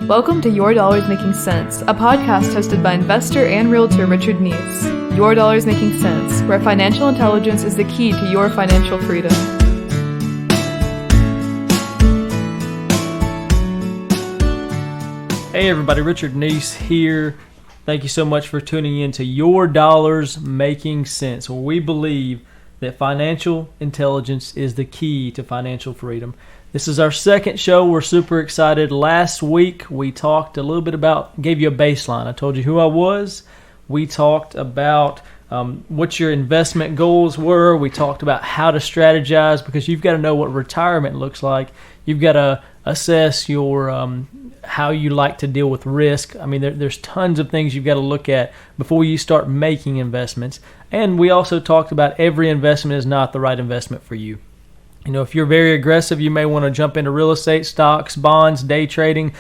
Welcome to Your Dollars Making Sense, a podcast hosted by investor and realtor Richard Neese. Your Dollars Making Sense, where financial intelligence is the key to your financial freedom. Hey everybody, Richard Neese here. Thank you so much for tuning in to Your Dollars Making Sense, where we believe that financial intelligence is the key to financial freedom. This is our second show. We're super excited. Last week, we talked a little bit about, gave you a baseline. I told you who I was. We talked about what your investment goals were. We talked about how to strategize, because you've got to know what retirement looks like. You've got to assess your how you like to deal with risk. I mean, there's tons of things you've got to look at before you start making investments. And we also talked about every investment is not the right investment for you. You know, if you're very aggressive, you may want to jump into real estate, stocks, bonds, day trading,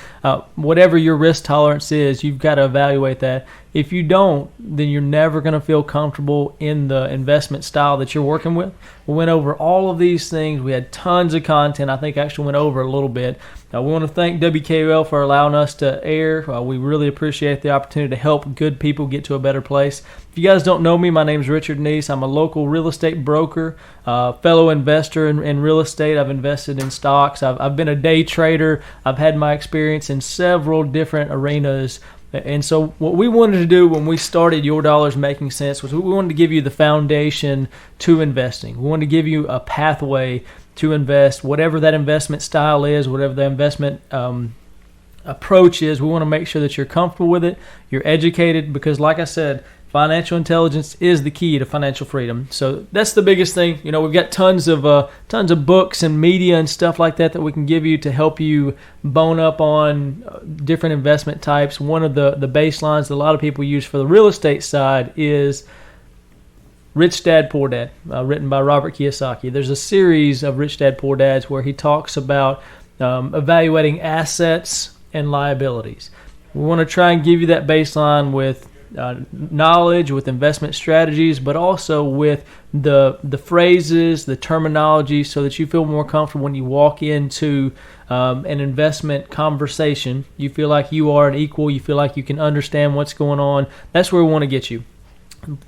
whatever your risk tolerance is, you've got to evaluate that. If you don't, then you're never going to feel comfortable in the investment style that you're working with. We went over all of these things. We had tons of content. I think I actually went over a little bit. We want to thank WKOL for allowing us to air. We really appreciate the opportunity to help good people get to a better place. If you guys don't know me, my name is Richard Neese. I'm a local real estate broker, fellow investor in real estate. I've invested in stocks. I've been a day trader. I've had my experience in several different arenas. And so what we wanted to do when we started Your Dollars Making Sense was we wanted to give you the foundation to investing. We wanted to give you a pathway to invest, whatever that investment style is, whatever the investment approach is. We want to make sure that you're comfortable with it, you're educated, because like I said, financial intelligence is the key to financial freedom. So that's the biggest thing. You know, we've got tons of books and media and stuff like that we can give you to help you bone up on different investment types. One of the baselines that a lot of people use for the real estate side is Rich Dad, Poor Dad, written by Robert Kiyosaki. There's a series of Rich Dad, Poor Dads where he talks about evaluating assets and liabilities. We want to try and give you that baseline with knowledge, with investment strategies, but also with the phrases, the terminology, so that you feel more comfortable when you walk into an investment conversation. You feel like you are an equal. You feel like you can understand what's going on. That's where we want to get you.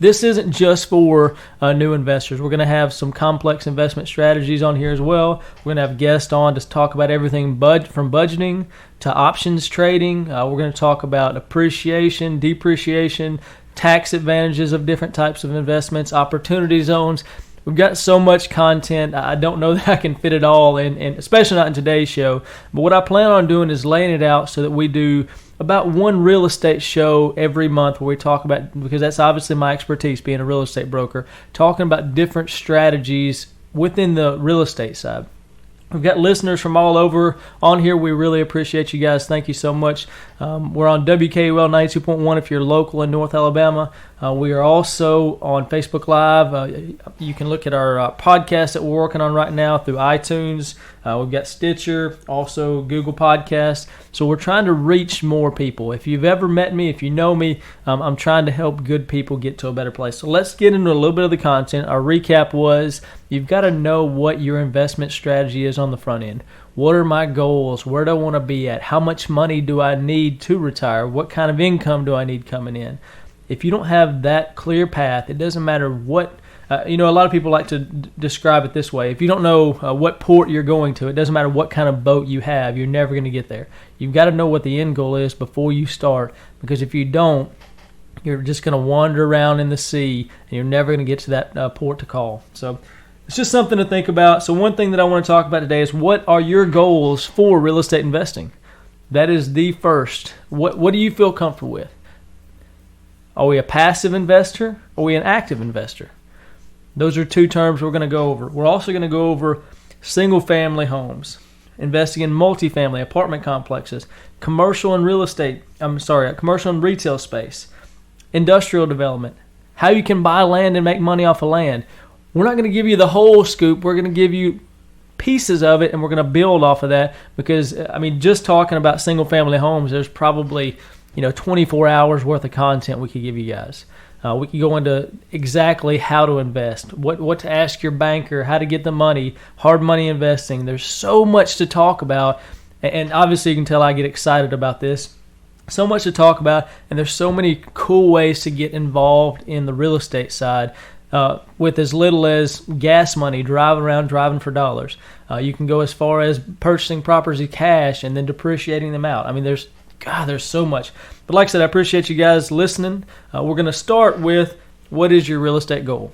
This isn't just for new investors. We're going to have some complex investment strategies on here as well. We're going to have guests on to talk about everything from budgeting to options trading. We're going to talk about appreciation, depreciation, tax advantages of different types of investments, opportunity zones. We've got so much content. I don't know that I can fit it all in, especially not in today's show. But what I plan on doing is laying it out so that we do about one real estate show every month where we talk about, because that's obviously my expertise being a real estate broker, talking about different strategies within the real estate side. We've got listeners from all over on here. We really appreciate you guys. Thank you so much. We're on WKOL 92.1 if you're local in North Alabama. We are also on Facebook Live. You can look at our podcast that we're working on right now through iTunes. We've got Stitcher, also Google Podcasts. So we're trying to reach more people. If you've ever met me, if you know me, I'm trying to help good people get to a better place. So let's get into a little bit of the content. Our recap was you've got to know what your investment strategy is on the front end. What are my goals? Where do I want to be at? How much money do I need to retire? What kind of income do I need coming in? If you don't have that clear path, it doesn't matter what, a lot of people like to describe it this way. If you don't know what port you're going to, it doesn't matter what kind of boat you have, you're never going to get there. You've got to know what the end goal is before you start, because if you don't, you're just going to wander around in the sea and you're never going to get to that port to call. So it's just something to think about. So one thing that I want to talk about today is, what are your goals for real estate investing? That is the first. What do you feel comfortable with? Are we a passive investor? Or are we an active investor? Those are two terms we're going to go over. We're also going to go over single-family homes, investing in multifamily apartment complexes, commercial and retail space, industrial development, how you can buy land and make money off of land. We're not going to give you the whole scoop. We're going to give you pieces of it, and we're going to build off of that, because, just talking about single-family homes, there's probably 24 hours worth of content we could give you guys. We could go into exactly how to invest, what to ask your banker, how to get the money, hard money investing. There's so much to talk about, And obviously you can tell I get excited about this. So much to talk about, and there's so many cool ways to get involved in the real estate side with as little as gas money, driving for dollars. You can go as far as purchasing properties cash and then depreciating them out. I mean, there's so much. But like I said, I appreciate you guys listening. We're going to start with, what is your real estate goal?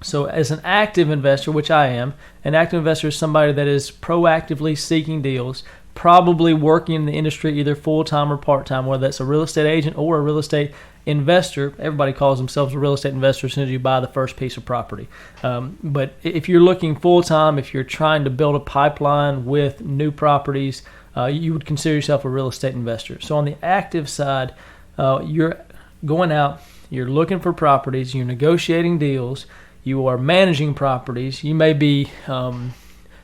So as an active investor, which I am, an active investor is somebody that is proactively seeking deals, probably working in the industry either full-time or part-time, whether that's a real estate agent or a real estate investor. Everybody calls themselves a real estate investor as soon as you buy the first piece of property. But if you're looking full-time, if you're trying to build a pipeline with new properties, you would consider yourself a real estate investor. So on the active side, you're going out, you're looking for properties, you're negotiating deals, you are managing properties. You may be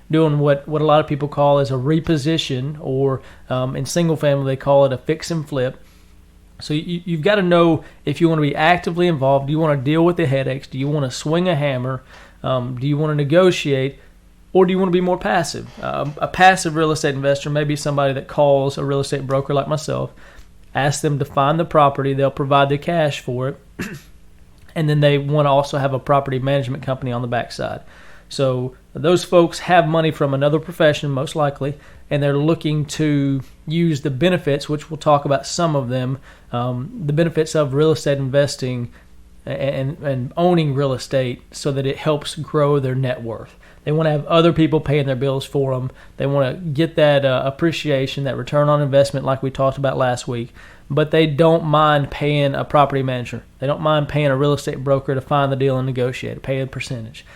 doing what a lot of people call as a reposition, or in single family they call it a fix and flip. So you've got to know if you want to be actively involved. Do you want to deal with the headaches? Do you want to swing a hammer? Do you want to negotiate? Or do you want to be more passive? A passive real estate investor may be somebody that calls a real estate broker like myself, asks them to find the property, they'll provide the cash for it, and then they want to also have a property management company on the backside. So those folks have money from another profession, most likely, and they're looking to use the benefits, which we'll talk about some of them, the benefits of real estate investing and owning real estate so that it helps grow their net worth. They want to have other people paying their bills for them. They want to get that appreciation, that return on investment like we talked about last week. But they don't mind paying a property manager. They don't mind paying a real estate broker to find the deal and negotiate, pay a percentage.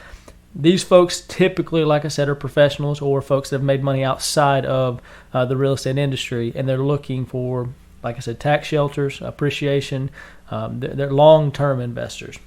These folks typically, like I said, are professionals or folks that have made money outside of the real estate industry, and they're looking for, like I said, tax shelters, appreciation. They're long-term investors.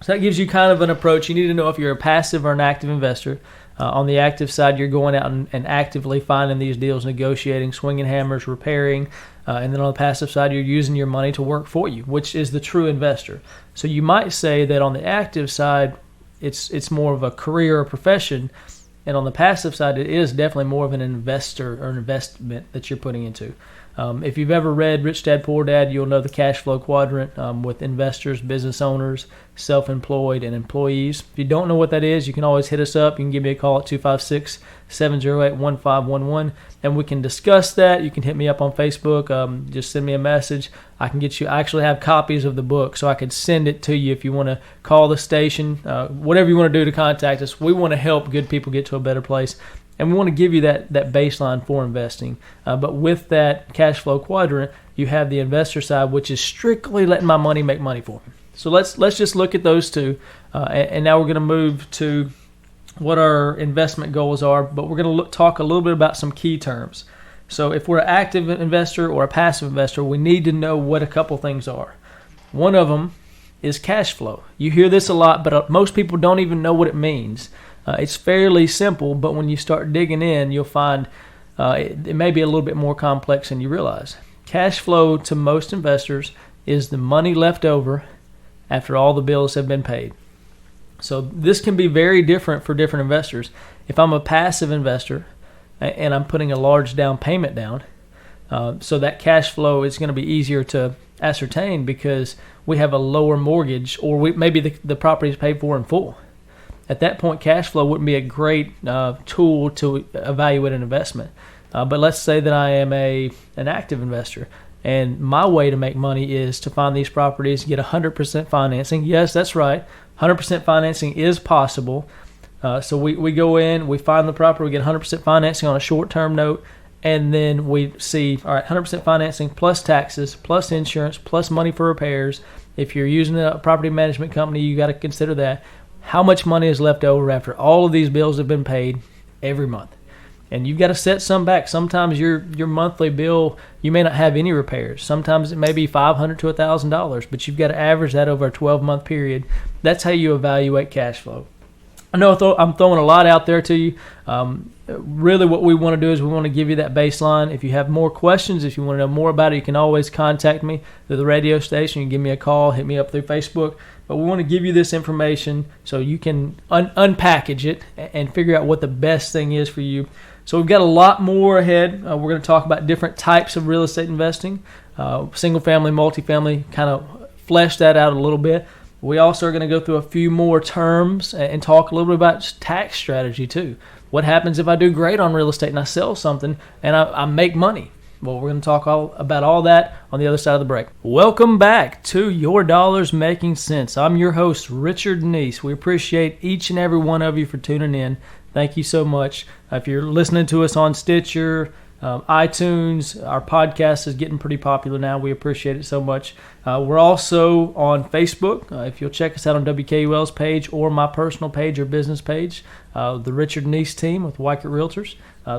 So that gives you kind of an approach. You need to know if you're a passive or an active investor. On the active side, you're going out and actively finding these deals, negotiating, swinging hammers, repairing. And then on the passive side, you're using your money to work for you, which is the true investor. So you might say that on the active side, it's more of a career or profession. And on the passive side, it is definitely more of an investor or an investment that you're putting into. If you've ever read Rich Dad, Poor Dad, you'll know the cash flow quadrant with investors, business owners, self-employed, and employees. If you don't know what that is, you can always hit us up. You can give me a call at 256-708-1511, and we can discuss that. You can hit me up on Facebook. Just send me a message. I can get you. I actually have copies of the book, so I could send it to you if you want to call the station. Whatever you want to do to contact us. We want to help good people get to a better place. And we want to give you that baseline for investing. But with that cash flow quadrant, you have the investor side, which is strictly letting my money make money for me. So let's just look at those two. And now we're going to move to what our investment goals are. But we're going to talk a little bit about some key terms. So if we're an active investor or a passive investor, we need to know what a couple things are. One of them is cash flow. You hear this a lot, but most people don't even know what it means. It's fairly simple, but when you start digging in, you'll find it may be a little bit more complex than you realize. Cash flow to most investors is the money left over after all the bills have been paid. So this can be very different for different investors. If I'm a passive investor and I'm putting a large down payment down, so that cash flow is going to be easier to ascertain because we have a lower mortgage, or maybe the property is paid for in full. At that point, cash flow wouldn't be a great tool to evaluate an investment. But let's say that I am an active investor, and my way to make money is to find these properties, get 100% financing. Yes, that's right. 100% financing is possible. So we go in, we find the property, we get 100% financing on a short-term note, and then we see, all right, 100% financing plus taxes, plus insurance, plus money for repairs. If you're using a property management company, you got to consider that. How much money is left over after all of these bills have been paid every month? And you've got to set some back. Sometimes your monthly bill, you may not have any repairs. Sometimes it may be $500 to $1,000, but you've got to average that over a 12-month period. That's how you evaluate cash flow. I know I'm throwing a lot out there to you. Really what we want to do is we want to give you that baseline. If you have more questions, if you want to know more about it, you can always contact me through the radio station. You can give me a call, hit me up through Facebook. But we want to give you this information so you can unpackage it and figure out what the best thing is for you. So we've got a lot more ahead. We're going to talk about different types of real estate investing, single family, multifamily, kind of flesh that out a little bit. We also are going to go through a few more terms and talk a little bit about tax strategy too. What happens if I do great on real estate and I sell something and I make money? Well, we're going to talk about all that on the other side of the break. Welcome back to Your Dollars Making Sense. I'm your host, Richard Neese. We appreciate each and every one of you for tuning in. Thank you so much. If you're listening to us on Stitcher, iTunes, our podcast is getting pretty popular now. We appreciate it so much. We're also on Facebook. If you'll check us out on WKUL's page or my personal page or business page, the Richard Neese team with Weichert Realtors.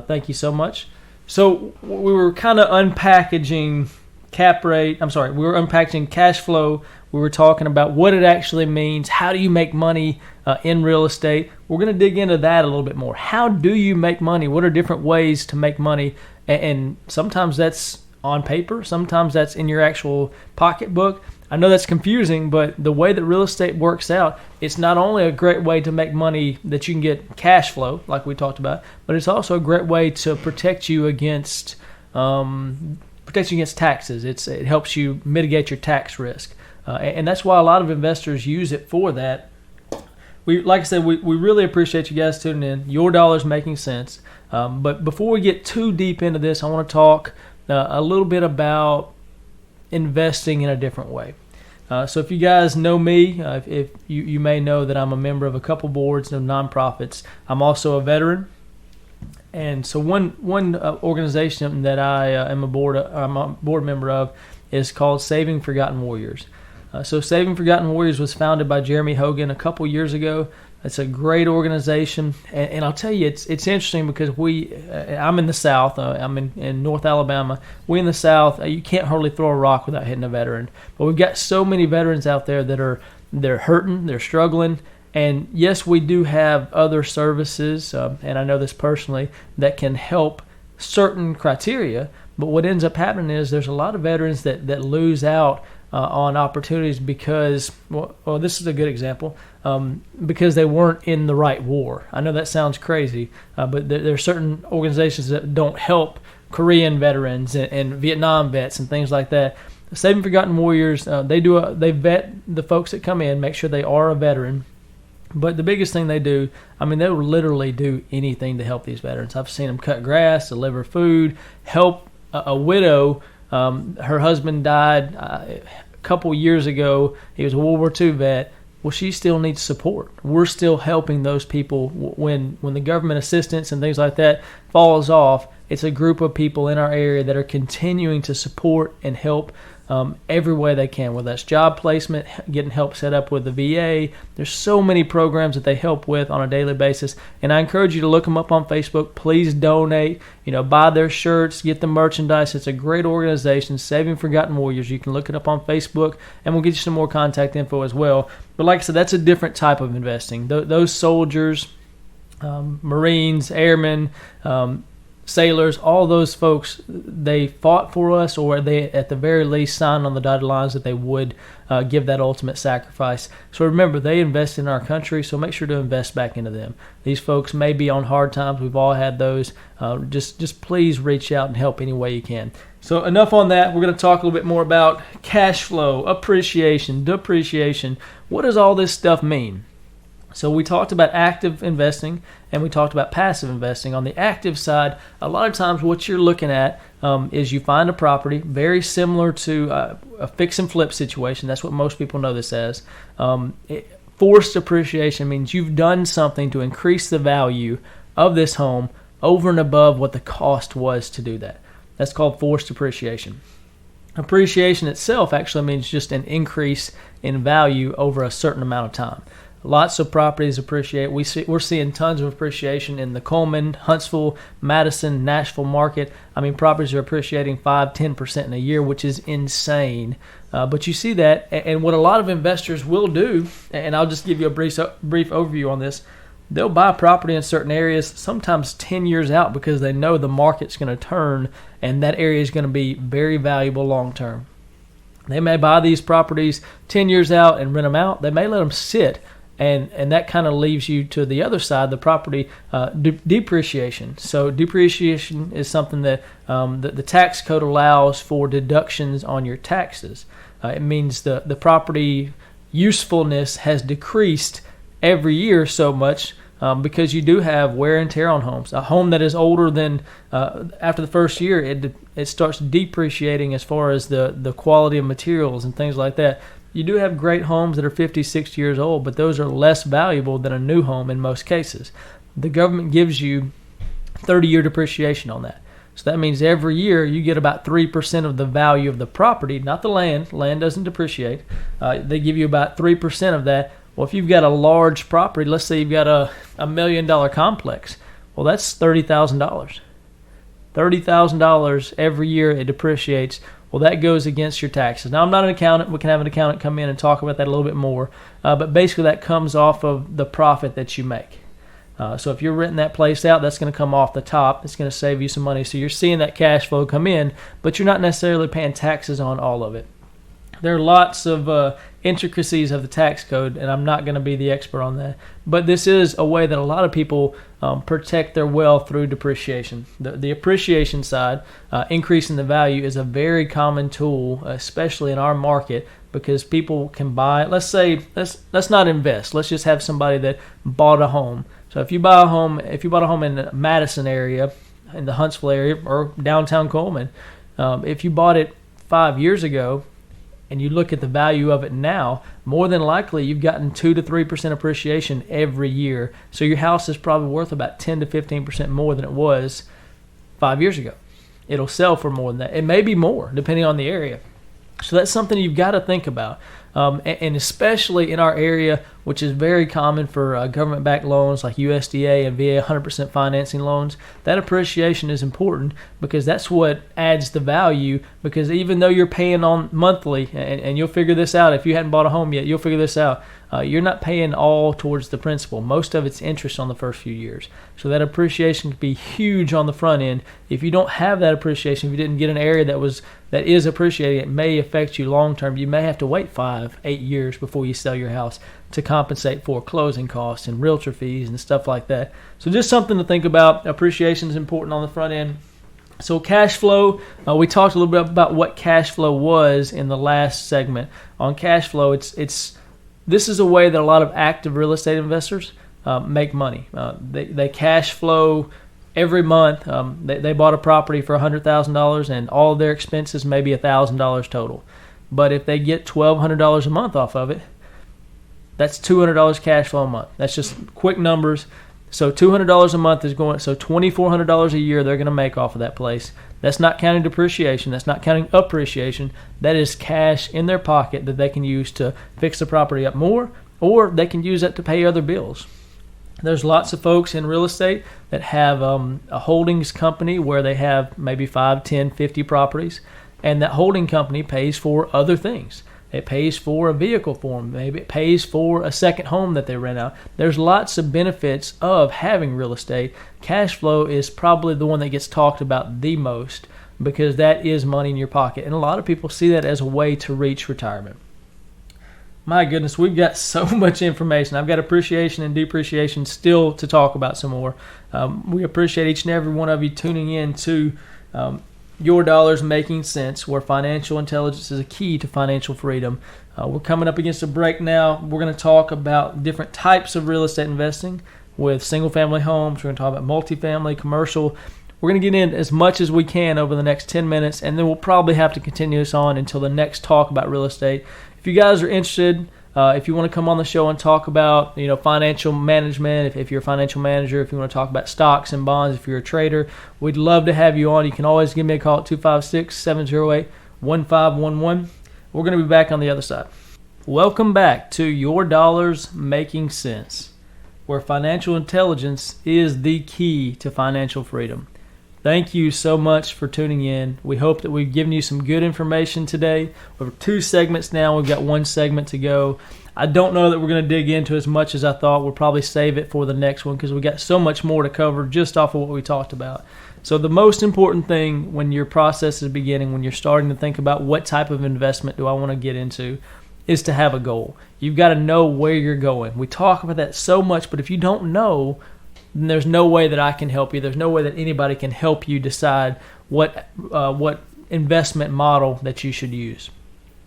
Thank you so much. So we were kind of unpackaging we were unpackaging cash flow. We were talking about what it actually means. How do you make money in real estate? We're going to dig into that a little bit more. How do you make money? What are different ways to make money? And sometimes that's on paper. Sometimes that's in your actual pocketbook. I know that's confusing, but the way that real estate works out, it's not only a great way to make money that you can get cash flow, like we talked about, but it's also a great way to protect you against taxes. It helps you mitigate your tax risk. And that's why a lot of investors use it for that. Like I said, we really appreciate you guys tuning in. Your Dollars Making Sense. But before we get too deep into this, I want to talk a little bit about investing in a different way. So if you guys know me, if you may know that I'm a member of a couple boards of nonprofits. I'm also a veteran. And so one organization that I'm a board member of is called Saving Forgotten Warriors. So Saving Forgotten Warriors was founded by Jeremy Hogan a couple years ago. It's a great organization, and I'll tell you, it's interesting because I'm in the South. I'm in North Alabama. We in the South, you can't hardly throw a rock without hitting a veteran. But we've got so many veterans out there they're hurting, they're struggling. And yes, we do have other services, and I know this personally, that can help certain criteria. But what ends up happening is there's a lot of veterans that lose out on opportunities because, well, this is a good example, because they weren't in the right war. I know that sounds crazy, but there are certain organizations that don't help Korean veterans and Vietnam vets and things like that. Saving Forgotten Warriors, they vet the folks that come in, make sure they are a veteran. But the biggest thing they do, they will literally do anything to help these veterans. I've seen them cut grass, deliver food, help a widow. Her husband died a couple years ago. He was a World War II vet. Well, she still needs support. We're still helping those people when the government assistance and things like that falls off. It's a group of people in our area that are continuing to support and help every way they can, whether that's job placement, getting help set up with the VA. There's so many programs that they help with on a daily basis, and I encourage you to look them up on Facebook. Please donate, buy their shirts, get the merchandise. It's a great organization, Saving Forgotten Warriors. You can look it up on Facebook, and we'll get you some more contact info as well. But like I said, that's a different type of investing. Those soldiers, Marines, airmen, sailors, all those folks, they fought for us, or they at the very least signed on the dotted lines that they would give that ultimate sacrifice. So remember, they invest in our country, so make sure to invest back into them. These folks may be on hard times. We've all had those. Just please reach out and help any way you can. So enough on that. We're going to talk a little bit more about cash flow, appreciation, depreciation. What does all this stuff mean? So we talked about active investing and we talked about passive investing. On the active side, a lot of times what you're looking at is you find a property very similar to a fix and flip situation. That's what most people know this as. Forced appreciation means you've done something to increase the value of this home over and above what the cost was to do that. That's called forced appreciation. Appreciation itself actually means just an increase in value over a certain amount of time. Lots of properties appreciate. We're seeing tons of appreciation in the Coleman, Huntsville, Madison, Nashville market. Properties are appreciating 5-10% in a year, which is insane. But you see that, and what a lot of investors will do, and I'll just give you a brief overview on this, they'll buy property in certain areas, sometimes 10 years out, because they know the market's going to turn, and that area is going to be very valuable long term. They may buy these properties 10 years out and rent them out. They may let them sit And that kind of leaves you to the other side, the property depreciation. So depreciation is something that the tax code allows for deductions on your taxes. It means the property usefulness has decreased every year so much because you do have wear and tear on homes. A home that is older than after the first year, it starts depreciating as far as the quality of materials and things like that. You do have great homes that are 50, 60 years old, but those are less valuable than a new home in most cases. The government gives you 30-year depreciation on that. So that means every year you get about 3% of the value of the property, not the land. Land doesn't depreciate. They give you about 3% of that. Well, if you've got a large property, let's say you've got a $1 million complex, well, that's $30,000. $30,000 every year it depreciates. Well, that goes against your taxes. Now, I'm not an accountant. We can have an accountant come in and talk about that a little bit more. But basically, that comes off of the profit that you make. So if you're renting that place out, that's going to come off the top. It's going to save you some money. So you're seeing that cash flow come in, but you're not necessarily paying taxes on all of it. There are lots of intricacies of the tax code, and I'm not going to be the expert on that. But this is a way that a lot of people protect their wealth through depreciation. The appreciation side, increasing the value, is a very common tool, especially in our market, because people can buy. Let's not invest. Let's just have somebody that bought a home. So if you bought a home in the Madison area, in the Huntsville area, or downtown Coleman, if you bought it 5 years ago, and you look at the value of it now, more than likely you've gotten 2 to 3% appreciation every year. So your house is probably worth about 10 to 15% more than it was 5 years ago. It'll sell for more than that. It may be more, depending on the area. So that's something you've got to think about. And especially in our area, which is very common for government-backed loans like USDA and VA 100% financing loans, that appreciation is important because that's what adds the value. Because even though you're paying on monthly, and you'll figure this out if you hadn't bought a home yet, you'll figure this out. You're not paying all towards the principal. Most of it's interest on the first few years. So that appreciation can be huge on the front end. If you don't have that appreciation, if you didn't get an area that is appreciating, it may affect you long term. You may have to wait 5, 8 years before you sell your house to compensate for closing costs and realtor fees and stuff like that. So just something to think about. Appreciation is important on the front end. So cash flow, we talked a little bit about what cash flow was in the last segment. On cash flow, this is a way that a lot of active real estate investors make money. They cash flow every month. They bought a property for $100,000 and all of their expenses may be $1,000 total. But if they get $1,200 a month off of it, that's $200 cash flow a month. That's just quick numbers. So $200 a month is going, so $2,400 a year they're going to make off of that place. That's not counting depreciation. That's not counting appreciation. That is cash in their pocket that they can use to fix the property up more, or they can use that to pay other bills. There's lots of folks in real estate that have a holdings company where they have maybe 5, 10, 50 properties, and that holding company pays for other things. It pays for a vehicle for them. Maybe it pays for a second home that they rent out. There's lots of benefits of having real estate. Cash flow is probably the one that gets talked about the most because that is money in your pocket. And a lot of people see that as a way to reach retirement. My goodness, we've got so much information. I've got appreciation and depreciation still to talk about some more. We appreciate each and every one of you tuning in to Your Dollars Making Sense, where financial intelligence is a key to financial freedom. We're coming up against a break now. We're going to talk about different types of real estate investing with single-family homes. We're going to talk about multifamily, commercial. We're going to get in as much as we can over the next 10 minutes, and then we'll probably have to continue this on until the next talk about real estate. If you guys are interested, if you want to come on the show and talk about, financial management, if you're a financial manager, if you want to talk about stocks and bonds, if you're a trader, we'd love to have you on. You can always give me a call at 256-708-1511. We're going to be back on the other side. Welcome back to Your Dollars Making Sense, where financial intelligence is the key to financial freedom. Thank you so much for tuning in. We hope that we've given you some good information today. We have 2 segments now. We've got 1 segment to go. I don't know that we're going to dig into as much as I thought. We'll probably save it for the next one because we got so much more to cover just off of what we talked about. So the most important thing when your process is beginning, when you're starting to think about what type of investment do I want to get into, is to have a goal. You've got to know where you're going. We talk about that so much, but if you don't know, then there's no way that I can help you. There's no way that anybody can help you decide what investment model that you should use.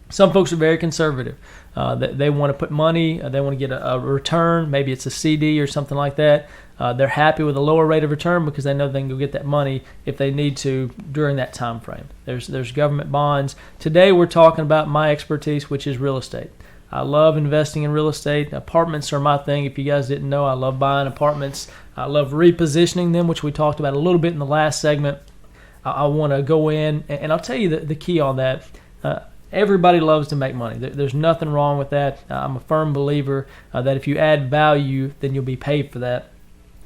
Some folks are very conservative. They want to put money, they want to get a return, maybe it's a CD or something like that. They're happy with a lower rate of return because they know they can go get that money if they need to during that time frame. There's government bonds. Today we're talking about my expertise, which is real estate. I love investing in real estate. Apartments are my thing. If you guys didn't know, I love buying apartments. I love repositioning them, which we talked about a little bit in the last segment. I want to go in, and I'll tell you the key on that. Everybody loves to make money. There's nothing wrong with that. I'm a firm believer that if you add value, then you'll be paid for that.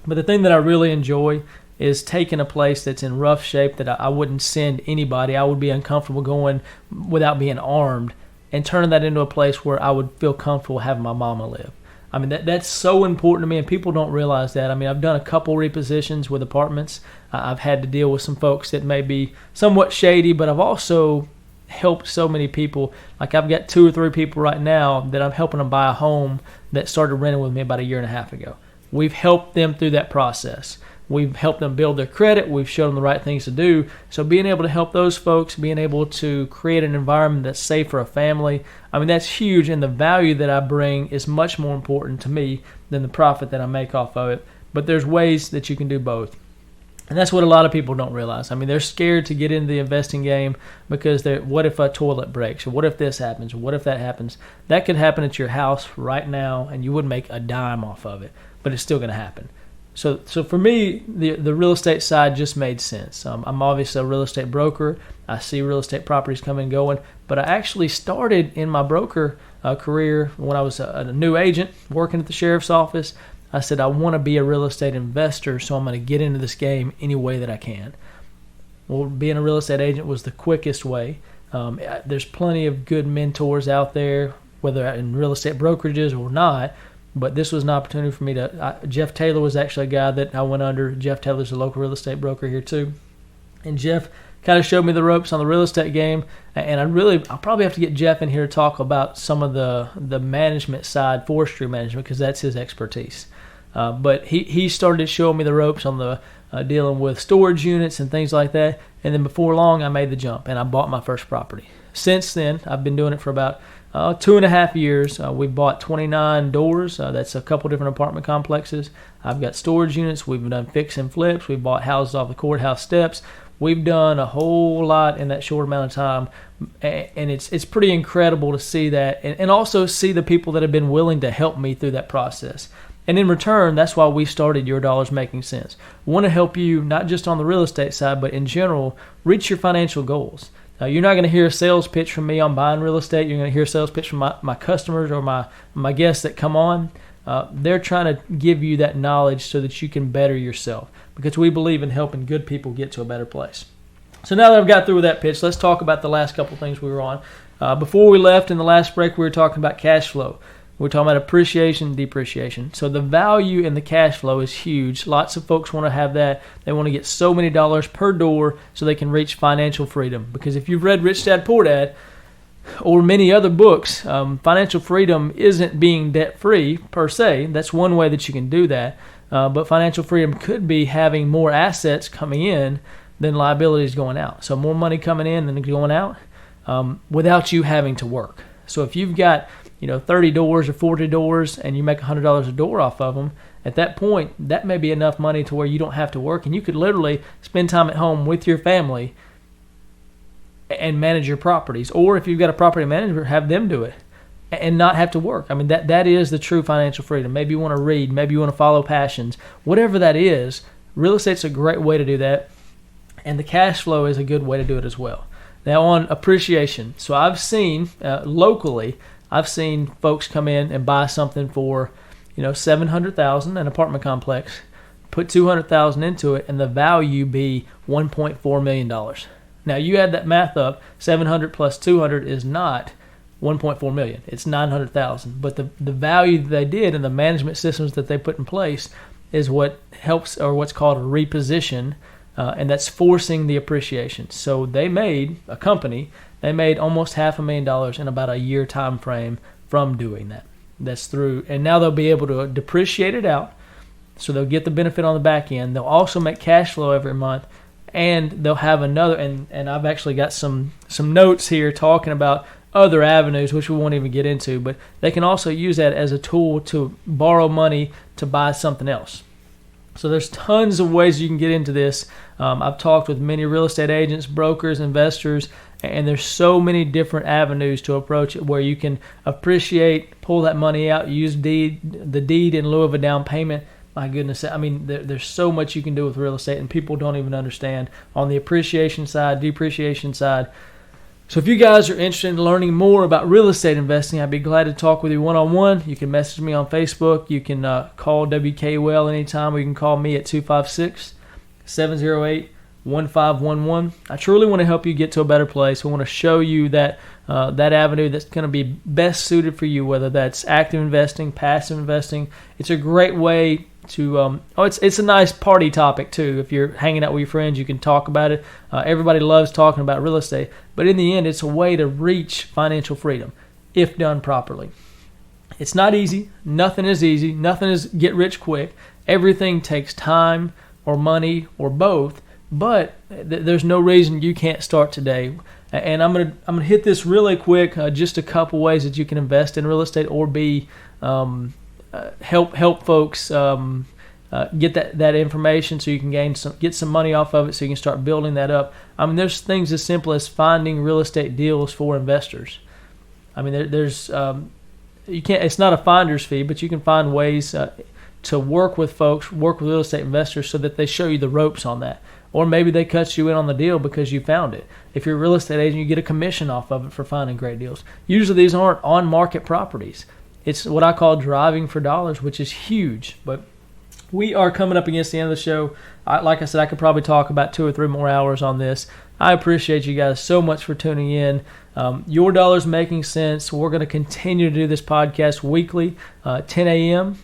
But the thing that I really enjoy is taking a place that's in rough shape that I wouldn't send anybody. I would be uncomfortable going without being armed, and turning that into a place where I would feel comfortable having my mama live. I mean, that's so important to me, and people don't realize that. I mean, I've done a couple repositions with apartments. I've had to deal with some folks that may be somewhat shady, but I've also helped so many people. Like I've got 2 or 3 people right now that I'm helping them buy a home that started renting with me about 1.5 years ago. We've helped them through that process. We've helped them build their credit. We've shown them the right things to do. So being able to help those folks, being able to create an environment that's safe for a family, I mean, that's huge. And the value that I bring is much more important to me than the profit that I make off of it. But there's ways that you can do both. And that's what a lot of people don't realize. I mean, they're scared to get into the investing game because what if a toilet breaks? Or what if this happens? Or what if that happens? That could happen at your house right now, and you wouldn't make a dime off of it. But it's still going to happen. So for me, the real estate side just made sense. I'm obviously a real estate broker. I see real estate properties coming and going. But I actually started in my broker career when I was a new agent working at the sheriff's office. I said, I want to be a real estate investor, so I'm going to get into this game any way that I can. Well, being a real estate agent was the quickest way. There's plenty of good mentors out there, whether in real estate brokerages or not, but this was an opportunity for me to. Jeff Taylor was actually a guy that I went under. Jeff Taylor's a local real estate broker here too. And Jeff kind of showed me the ropes on the real estate game. And I'll probably have to get Jeff in here to talk about some of the management side, forestry management, because that's his expertise. But he started showing me the ropes on the dealing with storage units and things like that. And then before long, I made the jump and I bought my first property. Since then, I've been doing it for about 2.5 years. We bought 29 doors. That's a couple different apartment complexes. I've got storage units. We've done fix and flips. We've bought houses off the courthouse steps. We've done a whole lot in that short amount of time, and it's pretty incredible to see that, and also see the people that have been willing to help me through that process. And in return, that's why we started Your Dollars Making Sense. We want to help you not just on the real estate side, but in general, reach your financial goals. You're not going to hear a sales pitch from me on buying real estate. You're going to hear a sales pitch from my customers or my guests that come on. They're trying to give you that knowledge so that you can better yourself, because we believe in helping good people get to a better place. So now that I've got through with that pitch, let's talk about the last couple things we were on. Before we left in the last break, we were talking about cash flow. We're talking about appreciation and depreciation. So the value in the cash flow is huge. Lots of folks want to have that. They want to get so many dollars per door so they can reach financial freedom. Because if you've read Rich Dad Poor Dad or many other books, financial freedom isn't being debt-free per se. That's one way that you can do that. But financial freedom could be having more assets coming in than liabilities going out. So more money coming in than going out without you having to work. So if you've got 30 doors or 40 doors and you make $100 a door off of them, at that point, that may be enough money to where you don't have to work, and you could literally spend time at home with your family and manage your properties. Or if you've got a property manager, have them do it and not have to work. I mean, that is the true financial freedom. Maybe you want to read, maybe you want to follow passions. Whatever that is, real estate's a great way to do that, and the cash flow is a good way to do it as well. Now on appreciation. So I've seen locally, I've seen folks come in and buy something for, $700,000, an apartment complex, put $200,000 into it, and the value be $1.4 million. Now you add that math up, 700 plus 200 is not 1.4 million. It's 900,000. But the value that they did and the management systems that they put in place is what helps, or what's called a reposition and that's forcing the appreciation. So they made almost $500,000 in about a year time frame from doing that. That's through, and now they'll be able to depreciate it out, so they'll get the benefit on the back end. They'll also make cash flow every month, and they'll have another, and I've actually got some notes here talking about other avenues, which we won't even get into, but they can also use that as a tool to borrow money to buy something else. So there's tons of ways you can get into this. I've talked with many real estate agents, brokers, investors, and there's so many different avenues to approach it where you can appreciate, pull that money out, use the deed in lieu of a down payment. My goodness, I mean, there's so much you can do with real estate, and people don't even understand on the appreciation side, depreciation side. So if you guys are interested in learning more about real estate investing, I'd be glad to talk with you one-on-one. You can message me on Facebook. You can call WKUL anytime, or you can call me at 256-708-1511. I truly want to help you get to a better place. I want to show you that avenue that's going to be best suited for you, whether that's active investing, passive investing. It's a great way to it's a nice party topic too. If you're hanging out with your friends, you can talk about it. Everybody loves talking about real estate, but in the end, it's a way to reach financial freedom if done properly. It's not easy. Nothing is easy. Nothing is get rich quick. Everything takes time or money or both, but there's no reason you can't start today. And I'm gonna hit this really quick, just a couple ways that you can invest in real estate or be help folks get that information so you can get some money off of it, so you can start building that up. I mean, there's things as simple as finding real estate deals for investors. I mean, there's you can't. It's not a finder's fee, but you can find ways to work with real estate investors so that they show you the ropes on that. Or maybe they cut you in on the deal because you found it. If you're a real estate agent, you get a commission off of it for finding great deals. Usually these aren't on-market properties. It's what I call driving for dollars, which is huge. But we are coming up against the end of the show. Like I said, I could probably talk about 2 or 3 more hours on this. I appreciate you guys so much for tuning in. Your Dollar's Making Sense. We're going to continue to do this podcast weekly, 10 a.m.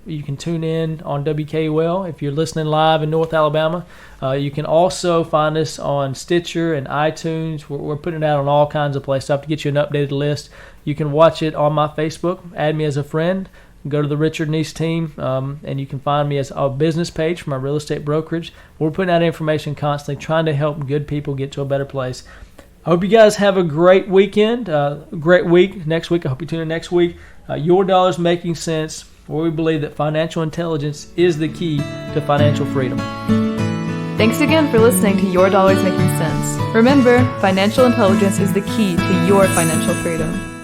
You can tune in on WKUL if you're listening live in North Alabama. You can also find us on Stitcher and iTunes. We're putting it out on all kinds of places. I have to get you an updated list. You can watch it on my Facebook. Add me as a friend. Go to the Richard Neese team, and you can find me as a business page for my real estate brokerage. We're putting out information constantly, trying to help good people get to a better place. I hope you guys have a great weekend, great week next week. I hope you tune in next week. Your Dollar's Making Sense, where we believe that financial intelligence is the key to financial freedom. Thanks again for listening to Your Dollar's Making Sense. Remember, financial intelligence is the key to your financial freedom.